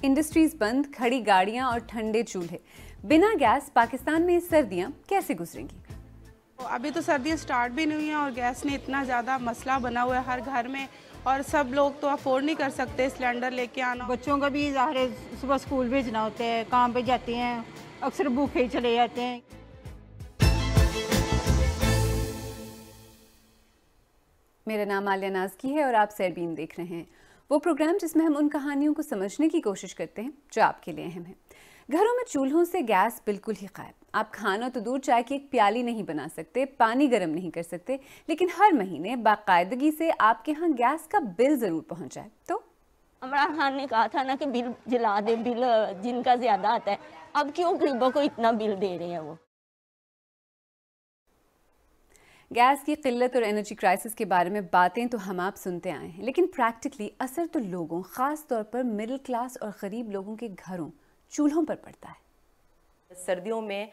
Industries बंद, खड़ी गाड़ियां और ठंडे चूल्हे, बिना गैस पाकिस्तान में सर्दियां कैसे गुजरेंगी? अभी तो सर्दियां स्टार्ट भी नहीं हुई हैं और गैस ने इतना ज़्यादा मसला बना हुआ है हर घर में, और सब लोग तो अफोर्ड नहीं कर सकते सिलेंडर लेके आना। बच्चों का भी ज़ाहिर है सुबह स्कूल भेजना होता है, काम पे जाते हैं, अक्सर भूखे ही चले जाते हैं। मेरा नाम आलिया नाज़की है और आप सैरबीन देख रहे हैं, वो प्रोग्राम जिसमें हम उन कहानियों को समझने की कोशिश करते हैं जो आपके लिए अहम है। घरों में चूल्हों से गैस बिल्कुल ही गायब। आप खाना तो दूर, चाय की एक प्याली नहीं बना सकते, पानी गर्म नहीं कर सकते, लेकिन हर महीने बाकायदगी से आपके यहाँ गैस का बिल ज़रूर पहुँच जाए। तो इमरान खान ने कहा था ना कि बिल जला दे, बिल जिनका ज़्यादा आता है। अब क्यों गरीबों को इतना बिल दे रहे हैं वो? गैस की किल्लत और एनर्जी क्राइसिस के बारे में बातें तो हम आप सुनते आए हैं, लेकिन प्रैक्टिकली असर तो लोगों, ख़ास तौर पर मिडिल क्लास और गरीब लोगों के घरों, चूल्हों पर पड़ता है। सर्दियों में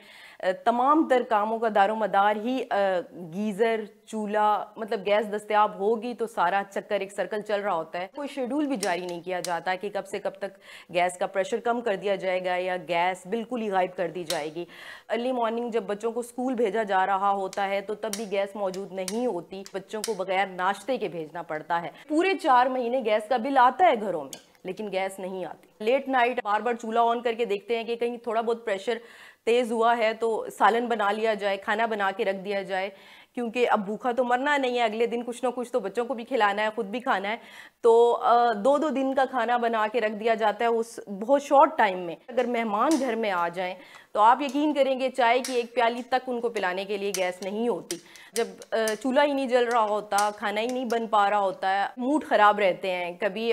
तमाम तर कामों का दारोमदार ही गीज़र, चूल्हा, मतलब गैस दस्तयाब होगी तो सारा चक्कर एक सर्कल चल रहा होता है। कोई शेड्यूल भी जारी नहीं किया जाता कि कब से कब तक गैस का प्रेशर कम कर दिया जाएगा या गैस बिल्कुल ही गायब कर दी जाएगी। अर्ली मॉर्निंग जब बच्चों को स्कूल भेजा जा रहा होता है तो तब भी गैस मौजूद नहीं होती, बच्चों को बगैर नाश्ते के भेजना पड़ता है। पूरे 4 महीने गैस का बिल आता है घरों में, लेकिन गैस नहीं आती। लेट नाइट बार बार चूल्हा ऑन करके देखते हैं कि कहीं थोड़ा बहुत प्रेशर तेज़ हुआ है तो सालन बना लिया जाए, खाना बना के रख दिया जाए, क्योंकि अब भूखा तो मरना नहीं है, अगले दिन कुछ ना कुछ तो बच्चों को भी खिलाना है, खुद भी खाना है। तो 2-2 दिन का खाना बना के रख दिया जाता है उस बहुत शॉर्ट टाइम में। अगर मेहमान घर में आ जाएं तो आप यकीन करेंगे चाय की एक प्याली तक उनको पिलाने के लिए गैस नहीं होती। जब चूल्हा ही नहीं जल रहा होता, खाना ही नहीं बन पा रहा होता है, मूड ख़राब रहते हैं, कभी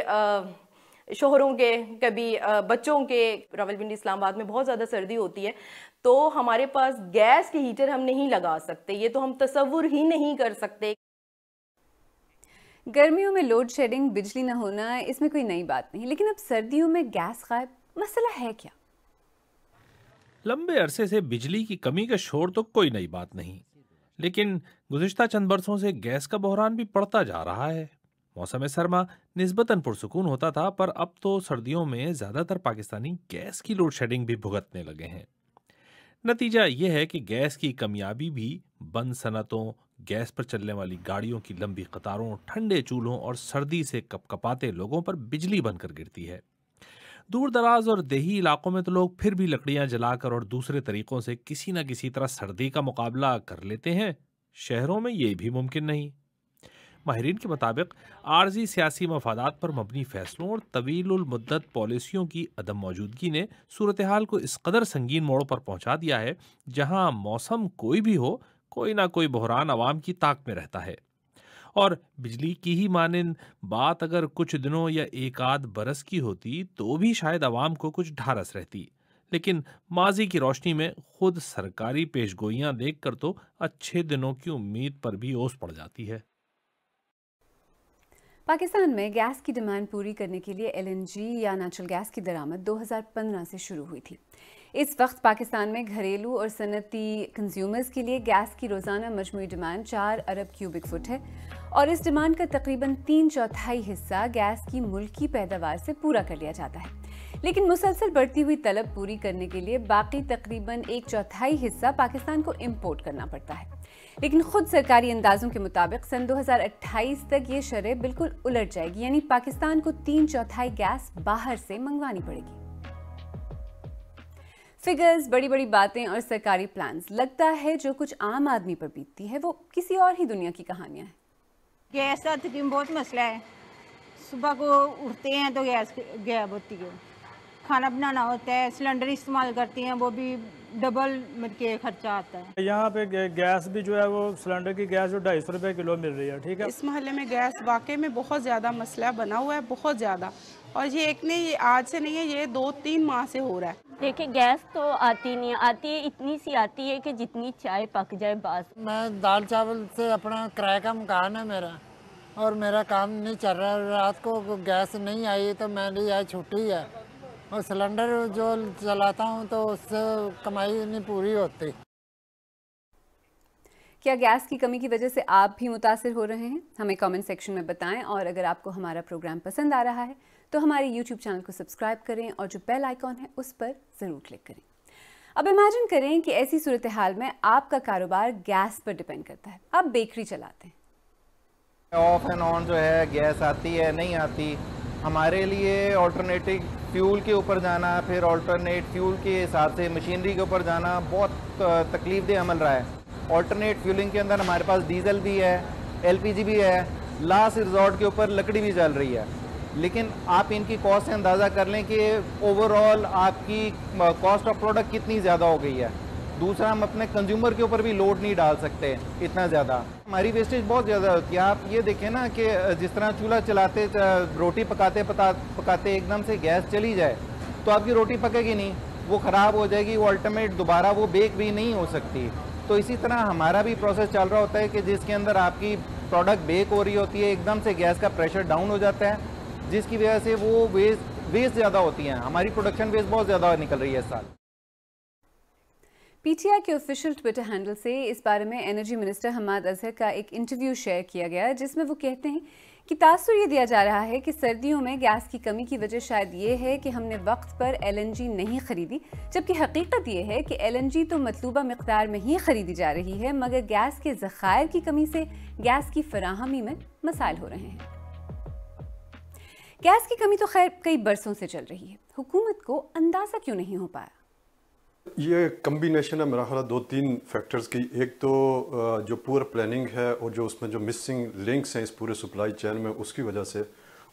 शोहरों के, कभी बच्चों के। रावलपिंडी इस्लामाबाद में बहुत ज़्यादा सर्दी होती है तो हमारे पास गैस के हीटर हम नहीं लगा सकते, ये तो हम तसव्वुर ही नहीं कर सकते। गर्मियों में लोड शेडिंग, बिजली न होना, इसमें कोई नई बात नहीं, लेकिन अब सर्दियों में गैस गायब, मसला है क्या? लंबे अरसे से बिजली की कमी का शोर तो कोई नई बात नहीं, लेकिन गुज़िश्ता चंद बरसों से गैस का बहरान भी बढ़ता जा रहा है। मौसम सरमा निस्बतन पुरसुकून होता था, पर अब तो सर्दियों में ज्यादातर पाकिस्तानी गैस की लोड शेडिंग भी भुगतने लगे हैं। नतीजा यह है कि गैस की कमियाबी भी बंद सनतों, गैस पर चलने वाली गाड़ियों की लंबी कतारों, ठंडे चूल्हों और सर्दी से कपकपाते लोगों पर बिजली बनकर गिरती है। दूर दराज और देही इलाकों में तो लोग फिर भी लकड़ियां जलाकर और दूसरे तरीकों से किसी न किसी तरह सर्दी का मुकाबला कर लेते हैं। शहरों में ये भी मुमकिन नहीं। माहिरीन के मुताबिक आर्जी सियासी मफादात पर मबनी फैसलों और तवीलुल मुद्दत पॉलिसियों की अदम मौजूदगी ने सूरत हाल को इस कदर संगीन मोड़ पर पहुंचा दिया है जहां मौसम कोई भी हो, कोई ना कोई बहरान आवाम की ताक में रहता है। और बिजली की ही मानिंद बात अगर कुछ दिनों या एक आध बरस की होती तो भी शायद आवाम को कुछ ढारस रहती, लेकिन माजी की रोशनी में खुद सरकारी पेशगोइयां देखकर तो अच्छे दिनों की उम्मीद पर भी ओस पड़ जाती है। पाकिस्तान में गैस की डिमांड पूरी करने के लिए LNG या नेचुरल गैस की दरामद 2015 से शुरू हुई थी। इस वक्त पाकिस्तान में घरेलू और सनती कंज्यूमर्स के लिए गैस की रोज़ाना मजमूई डिमांड 4 अरब क्यूबिक फुट है और इस डिमांड का तकरीबन 3/4 हिस्सा गैस की मुल्की पैदावार से पूरा कर लिया जाता है। लेकिन मुसलसल बढ़ती हुई तलब पूरी करने के लिए बाकी तकरीबन 1/4 हिस्सा पाकिस्तान को इम्पोर्ट करना पड़ता है। लेकिन खुद सरकारी अंदाजों के मुताबिक सन 2028 तक ये शरह बिल्कुल उलट जाएगी, यानी पाकिस्तान को 3/4 गैस बाहर से मंगवानी पड़ेगी। फिगर्स, बड़ी बड़ी बातें और सरकारी प्लान्स, लगता है जो कुछ आम आदमी पर बीतती है वो किसी और ही दुनिया की कहानियां हैं। गैस का तकरीबन बहुत मसला है। सुबह को उठते हैं तो गैस गायब होती है, खाना बनाना होता है, सिलेंडर इस्तेमाल करते हैं, वो भी डबल के खर्चा आता है। यहाँ पे गैस भी जो है वो सिलेंडर की गैस जो 250 रुपये किलो मिल रही है। ठीक है, इस मोहल्ले में गैस वाकई में बहुत ज़्यादा मसला बना हुआ है, बहुत ज़्यादा, और ये एक नहीं, ये आज से नहीं है, ये 2-3 माह से हो रहा है। देखिए गैस तो आती नहीं, आती है इतनी सी आती है कि जितनी चाय पक जाए बस। मैं दाल चावल से अपना किराए का मकान है मेरा, और मेरा काम नहीं चल रहा। रात को गैस नहीं आई तो मेरी आज छुट्टी है, और सिलेंडर जो चलाता हूँ तो उससे कमाई नहीं पूरी होती। क्या गैस की कमी की वजह से आप भी मुतासिर हो रहे हैं? हमें कमेंट सेक्शन में बताएं और अगर आपको हमारा प्रोग्राम पसंद आ रहा है तो हमारे YouTube चैनल को सब्सक्राइब करें और जो बेल आइकॉन है उस पर ज़रूर क्लिक करें। अब इमेजिन करें कि ऐसी सूरत हाल में आपका कारोबार गैस पर डिपेंड करता है। आप बेकरी चलाते हैं, ऑफ एंड ऑन जो है गैस आती है नहीं आती, हमारे लिए ऑल्टरनेटिव फ्यूल के ऊपर जाना, फिर ऑल्टरनेट फ्यूल के हिसाब से मशीनरी के ऊपर जाना बहुत तकलीफ दे अमल रहा है। ऑल्टरनेट फ्यूलिंग के अंदर हमारे पास डीजल भी है, एलपीजी भी है, लास्ट रिजॉर्ट के ऊपर लकड़ी भी चल रही है, लेकिन आप इनकी कॉस्ट से अंदाज़ा कर लें कि ओवरऑल आपकी कॉस्ट ऑफ प्रोडक्ट कितनी ज़्यादा हो गई है। दूसरा, हम अपने कंज्यूमर के ऊपर भी लोड नहीं डाल सकते इतना ज़्यादा, हमारी वेस्टेज बहुत ज़्यादा होती है। आप ये देखें ना कि जिस तरह चूल्हा चलाते रोटी पकाते एकदम से गैस चली जाए तो आपकी रोटी पकेगी नहीं, वो ख़राब हो जाएगी, वो अल्टीमेट दोबारा वो बेक भी नहीं हो सकती। तो इसी तरह हमारा भी प्रोसेस चल रहा होता है कि जिसके अंदर आपकी प्रोडक्ट बेक हो रही होती है, एकदम से गैस का प्रेशर डाउन हो जाता है, जिसकी वजह से वो वेस्ट ज़्यादा होती हैं। हमारी प्रोडक्शन वेस्ट बहुत ज़्यादा निकल रही है इस साल। पीटीआई के ऑफिशियल ट्विटर हैंडल से इस बारे में एनर्जी मिनिस्टर हम्माद अजहर का एक इंटरव्यू शेयर किया गया, जिसमें वो कहते हैं कि तासुर ये दिया जा रहा है कि सर्दियों में गैस की कमी की वजह शायद ये है कि हमने वक्त पर एलएनजी नहीं खरीदी, जबकि हकीकत ये है कि एलएनजी तो मतलूबा मिकदार में ही खरीदी जा रही है, मगर गैस के ज़खायर की कमी से गैस की फराहमी में मसाइल हो रहे हैं। गैस की कमी तो खैर कई बरसों से चल रही है, हुकूमत को अंदाज़ा क्यों नहीं हो पाया? ये कम्बिनेशन है मेरा ख्याल 2-3 फैक्टर्स की। एक तो जो पुअर प्लानिंग है और जो उसमें जो मिसिंग लिंक्स हैं इस पूरे सप्लाई चेन में, उसकी वजह से,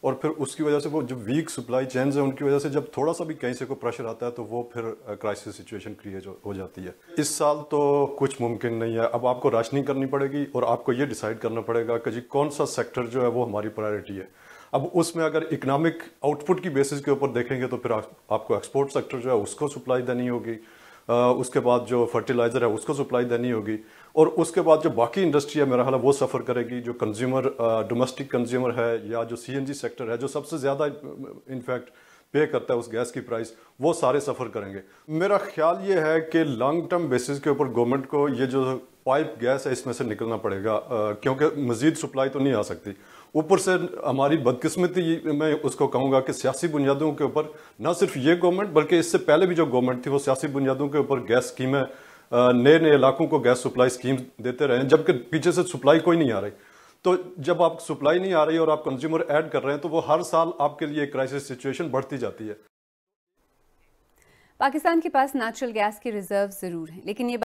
और फिर उसकी वजह से वो जो वीक सप्लाई चेन्स हैं उनकी वजह से जब थोड़ा सा भी कहीं से कोई प्रेशर आता है तो वो फिर क्राइसिस सिचुएशन क्रिएट हो जाती है। इस साल तो कुछ मुमकिन नहीं है। अब आपको राशनिंग करनी पड़ेगी और आपको ये डिसाइड करना पड़ेगा कि जी कौन सा सेक्टर जो है वो हमारी प्रायोरिटी है। अब उसमें अगर इकोनॉमिक आउटपुट की बेसिस के ऊपर देखेंगे तो फिर आपको एक्सपोर्ट सेक्टर जो है उसको सप्लाई देनी होगी, उसके बाद जो फर्टिलाइज़र है उसको सप्लाई देनी होगी, और उसके बाद जो बाकी इंडस्ट्री है मेरा ख्याल वो सफ़र करेगी। जो कंज्यूमर डोमेस्टिक कंज्यूमर है या जो सीएनजी सेक्टर है जो सबसे ज़्यादा इनफैक्ट पे करता है उस गैस की प्राइस, वो सारे सफ़र करेंगे। मेरा ख्याल ये है कि लॉन्ग टर्म बेसिस के ऊपर गवर्नमेंट को ये जो पाइप गैस है इसमें से निकलना पड़ेगा, क्योंकि मज़ीद सप्लाई तो नहीं आ सकती। ऊपर से हमारी बदकिस्मती मैं उसको कहूँगा कि सियासी बुनियादों के ऊपर ना सिर्फ ये गवर्नमेंट बल्कि इससे पहले भी जो गवर्नमेंट थी वो सियासी बुनियादों के ऊपर गैस स्कीमें, नए नए इलाकों को गैस सप्लाई स्कीम देते रहे, जबकि पीछे से सप्लाई कोई नहीं आ रही। तो जब आप सप्लाई नहीं आ रही और आप कंज्यूमर ऐड कर रहे हैं तो वो हर साल आपके लिए क्राइसिस सिचुएशन बढ़ती जाती है। पाकिस्तान के पास नेचुरल गैस के रिजर्व ज़रूर हैं, लेकिन ये